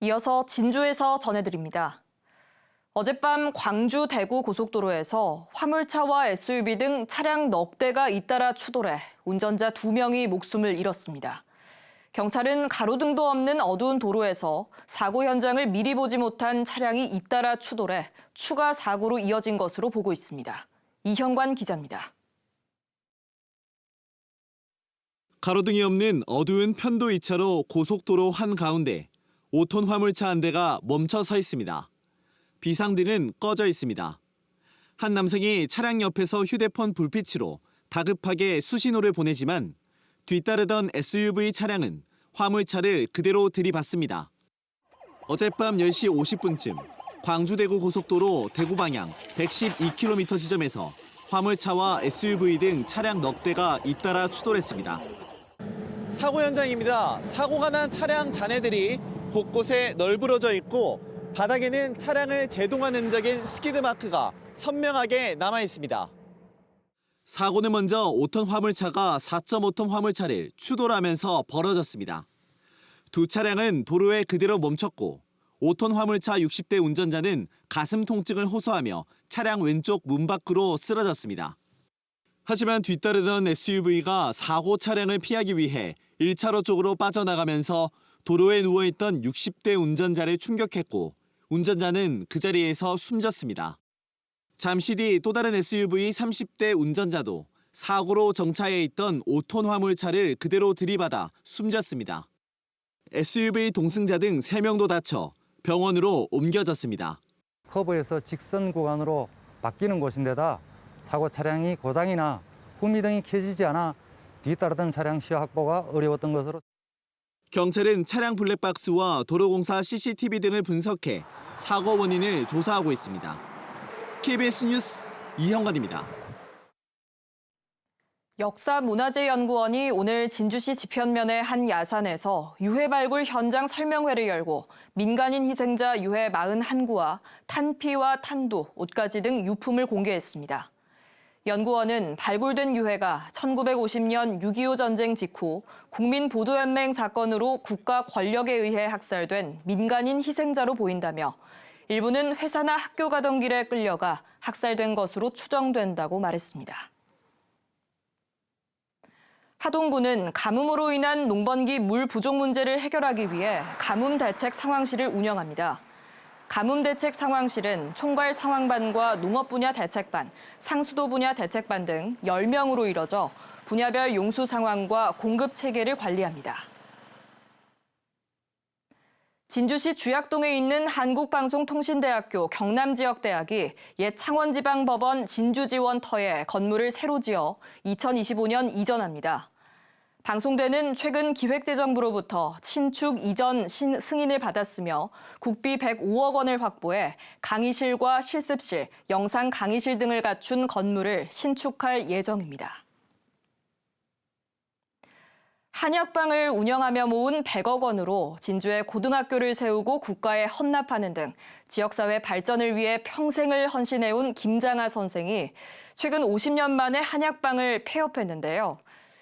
이어서 진주에서 전해드립니다. 어젯밤 광주 대구 고속도로에서 화물차와 SUV 등 차량 넉 대가 잇따라 추돌해 운전자 2명이 목숨을 잃었습니다. 경찰은 가로등도 없는 어두운 도로에서 사고 현장을 미리 보지 못한 차량이 잇따라 추돌해 추가 사고로 이어진 것으로 보고 있습니다. 이형관 기자입니다. 가로등이 없는 어두운 편도 2차로 고속도로 한가운데 5톤 화물차 한 대가 멈춰 서 있습니다. 비상등은 꺼져 있습니다. 한 남성이 차량 옆에서 휴대폰 불빛으로 다급하게 수신호를 보내지만 뒤따르던 SUV 차량은 화물차를 그대로 들이받습니다. 어젯밤 10시 50분쯤 광주-대구 고속도로 대구 방향 112km 지점에서 화물차와 SUV 등 차량 넉 대가 잇따라 추돌했습니다. 사고 현장입니다. 사고가 난 차량 잔해들이 곳곳에 널브러져 있고 바닥에는 차량을 제동한 흔적인 스키드 마크가 선명하게 남아 있습니다. 사고는 먼저 5톤 화물차가 4.5톤 화물차를 추돌하면서 벌어졌습니다. 두 차량은 도로에 그대로 멈췄고 5톤 화물차 60대 운전자는 가슴 통증을 호소하며 차량 왼쪽 문 밖으로 쓰러졌습니다. 하지만 뒤따르던 SUV가 사고 차량을 피하기 위해 1차로 쪽으로 빠져나가면서 도로에 누워있던 60대 운전자를 충격했고 운전자는 그 자리에서 숨졌습니다. 잠시 뒤 또 다른 SUV 30대 운전자도 사고로 정차해 있던 5톤 화물차를 그대로 들이받아 숨졌습니다. SUV 동승자 등 3명도 다쳐 병원으로 옮겨졌습니다. 커브에서 직선 구간으로 바뀌는 곳인데다 사고 차량이 고장이나 후미등이 켜지지 않아 뒤따르던 차량 시야 확보가 어려웠던 것으로. 경찰은 차량 블랙박스와 도로공사 CCTV 등을 분석해 사고 원인을 조사하고 있습니다. KBS 뉴스 이형관입니다. 역사문화재연구원이 오늘 진주시 지편면의 한 야산에서 유해 발굴 현장 설명회를 열고 민간인 희생자 유해 41구와 탄피와 탄두, 옷가지 등 유품을 공개했습니다. 연구원은 발굴된 유해가 1950년 6.25 전쟁 직후 국민보도연맹 사건으로 국가 권력에 의해 학살된 민간인 희생자로 보인다며 일부는 회사나 학교 가던 길에 끌려가 학살된 것으로 추정된다고 말했습니다. 하동구는 가뭄으로 인한 농번기 물 부족 문제를 해결하기 위해 가뭄 대책 상황실을 운영합니다. 가뭄 대책 상황실은 총괄 상황반과 농업 분야 대책반, 상수도 분야 대책반 등 10명으로 이뤄져 분야별 용수 상황과 공급 체계를 관리합니다. 진주시 주약동에 있는 한국방송통신대학교 경남지역대학이 옛 창원지방법원 진주지원터에 건물을 새로 지어 2025년 이전합니다. 방송대는 최근 기획재정부로부터 신축 이전 승인을 받았으며 국비 105억 원을 확보해 강의실과 실습실, 영상 강의실 등을 갖춘 건물을 신축할 예정입니다. 한약방을 운영하며 모은 100억 원으로 진주에 고등학교를 세우고 국가에 헌납하는 등 지역사회 발전을 위해 평생을 헌신해온 김장하 선생이 최근 50년 만에 한약방을 폐업했는데요.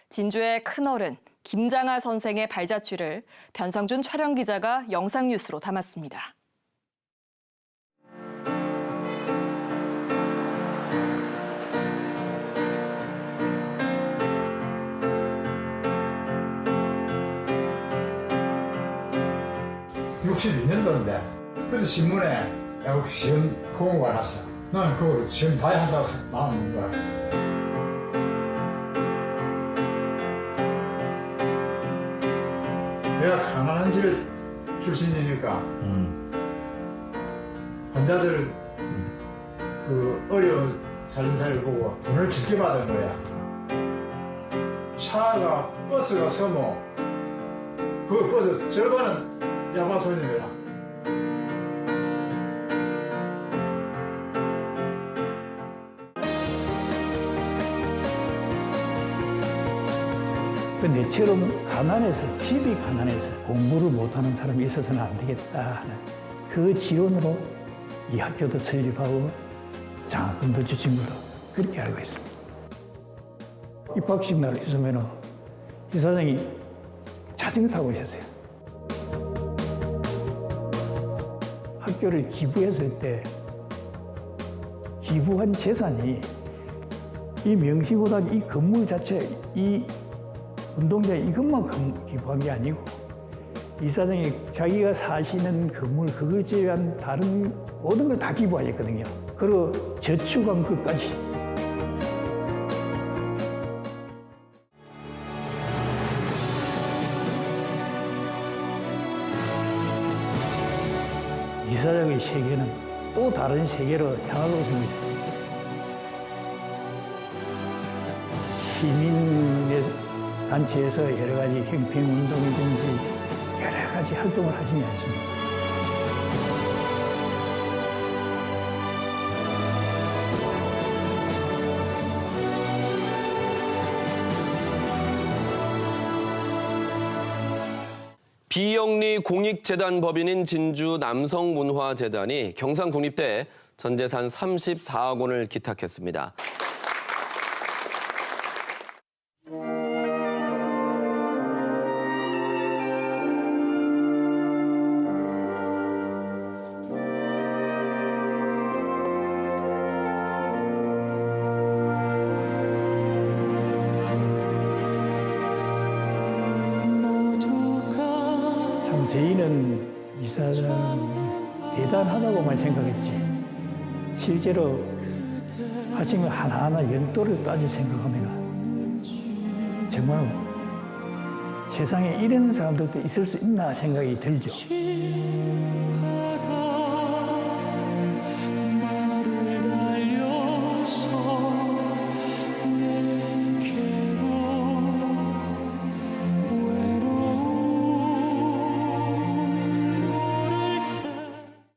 진주의 큰어른 김장하 선생의 발자취를 변성준 촬영기자가 영상뉴스로 담았습니다. (62년도인데) 그래서 신문에 야구 시험 공고가 났어. 나는 그걸 시험 봐야 한다고 마음인 거야. 내가 가난한 집 출신이니까 환자들 그 어려운 살림살이를 보고 돈을 적게 받은 거야. 차가 버스가 서면 그 버스 절반은 야마 손님이라. 내처럼 가난해서, 집이 가난해서 공부를 못하는 사람이 있어서는 안 되겠다 하는 그 지원으로 이 학교도 설립하고 장학금도 주신 걸로 그렇게 알고 있습니다. 입학식 날 있으면 이 사장이 자전거 타고 오셨어요. 학교를 기부했을 때 기부한 재산이 이 명시고등학교 이 건물 자체, 이 운동장 이것만 기부한 게 아니고 이사장이 자기가 사시는 건물 그걸 제외한 다른 모든 걸 다 기부하셨거든요. 그리고 저축한 것까지. 이사장의 세계는 또 다른 세계로 향하고 있습니다. 시민의 단체에서 여러 가지 형평운동이든지 여러 가지 활동을 하시지 않습니까? 비영리 공익재단 법인인 진주 남성문화재단이 경상국립대에 전재산 34억 원을 기탁했습니다. 참 저희는 이사장 대단하다고만 생각했지 실제로 하신 거 하나하나 연도를 따져 생각하면 정말 세상에 이런 사람들도 있을 수 있나 생각이 들죠.